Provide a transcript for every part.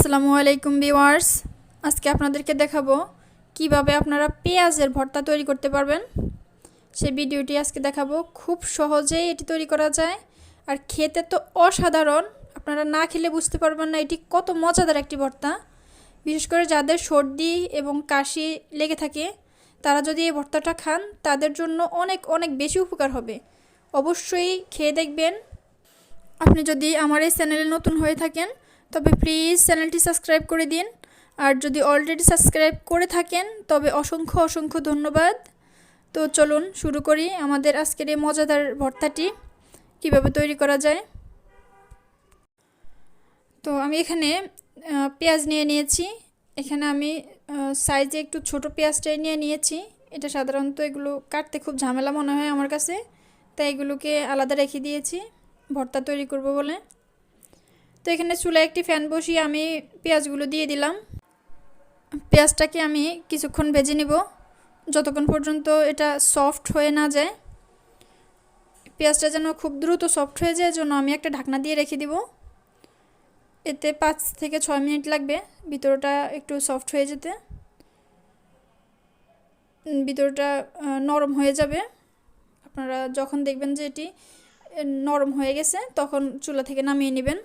আসসালামুআলাইকুম viewers, আজকে আপনাদেরকে দেখাবো কিভাবে আপনারা পেঁয়াজের ভর্তা তৈরি করতে পারবেন। সেই ভিডিওটি আজকে দেখাবো। খুব সহজেই এটি তৈরি করা যায় আর খেতে তো অসাধারণ। আপনারা না খেলে বুঝতে পারবেন না এটি কত মজাদার একটি ভর্তা। বিশেষ করে যাদের সর্দি এবং কাশি লেগে থাকে তারা যদি এই ভর্তাটা খান তাদের জন্য অনেক অনেক বেশি উপকার হবে। অবশ্যই খেয়ে দেখবেন। আপনি যদি আমার এই চ্যানেলে নতুন হয়ে থাকেন তবে প্লিজ চ্যানেলটি সাবস্ক্রাইব করে দিন, আর যদি অলরেডি সাবস্ক্রাইব করে থাকেন তবে অসংখ্য অসংখ্য ধন্যবাদ। তো চলুন শুরু করি আমাদের আজকের এই মজাদার ভর্তাটি কিভাবে তৈরি করা যায়। তো আমি এখানে পেঁয়াজ নিয়ে নিয়েছি। এখানে আমি সাইজে একটু ছোট পেঁয়াজটাই নিয়ে নিয়েছি। এটা সাধারণত এগুলো কাটতে খুব ঝামেলা মনে হয় আমার কাছে, তাই এগুলোকে আলাদা রেখে দিয়েছি ভর্তা তৈরি করব বলে। তো এখানে চুলায় একটি ফ্যান বসিয়ে আমি পেঁয়াজগুলো দিয়ে দিলাম। পেঁয়াজটাকে আমি কিছুক্ষণ ভেজে নিব যতক্ষণ পর্যন্ত এটা সফট হয়ে না যায়। পেঁয়াজটা যেন খুব দ্রুত সফট হয়ে যায় জন্য আমি একটা ঢাকনা দিয়ে রেখে দিব। এতে 5 থেকে 6 মিনিট লাগবে ভিতরটা একটু সফট হয়ে যেতে। ভিতরটা নরম হয়ে যাবে। আপনারা যখন দেখবেন যে এটি নরম হয়ে গেছে তখন চুলা থেকে নামিয়ে নেবেন।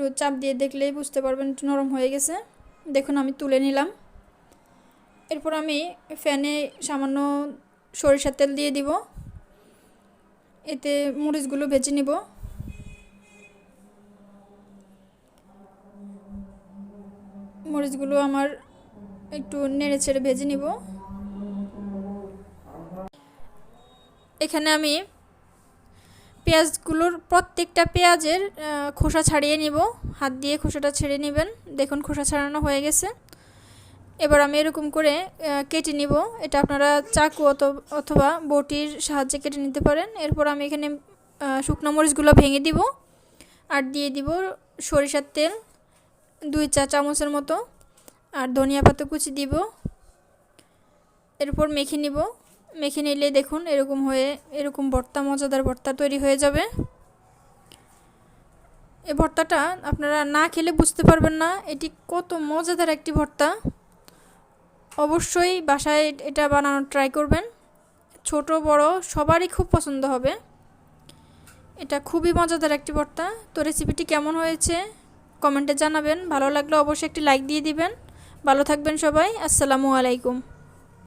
একটু চাপ দিয়ে দেখলেই বুঝতে পারবেন একটু নরম হয়ে গেছে। দেখুন আমি তুলে নিলাম। এরপর আমি ফ্যানে সামান্য সরিষার তেল দিয়ে দিব। এতে মরিচগুলো ভেজে নিব। মরিচগুলো আমার একটু নেড়ে ছেড়ে ভেজে নিব। এখানে আমি পেঁয়াজগুলোর প্রত্যেকটা পেঁয়াজের খোসা ছাড়িয়ে নিব। হাত দিয়ে খোসাটা ছেড়ে নেবেন। দেখুন খোসা ছাড়ানো হয়ে গেছে। এবার আমি এরকম করে কেটে নিব। এটা আপনারা চাকু অথবা বটির সাহায্যে কেটে নিতে পারেন। এরপর আমি এখানে শুকনো মরিচগুলো ভেঙে দিব আর দিয়ে দিব সরিষার তেল 2 চা চামচের মতো, আর ধনিয়া পাতা কুচি দিব। এরপর মেখে নিব। মেখে নিলে দেখুন এরকম ভর্তা, মজাদার ভর্তা তৈরি হয়ে যাবে। এই ভর্তাটা আপনারা না খেলে বুঝতে পারবেন না এটি কত মজাদার একটি ভর্তা। অবশ্যই বাসায় এটা বানানোর ট্রাই করবেন। ছোট বড় সবারই খুব পছন্দ হবে। এটা খুবই মজাদার একটি ভর্তা। তো রেসিপিটি কেমন হয়েছে কমেন্টে জানাবেন। ভালো লাগলে অবশ্যই একটি লাইক দিয়ে দিবেন। ভালো থাকবেন সবাই। আসসালামু আলাইকুম।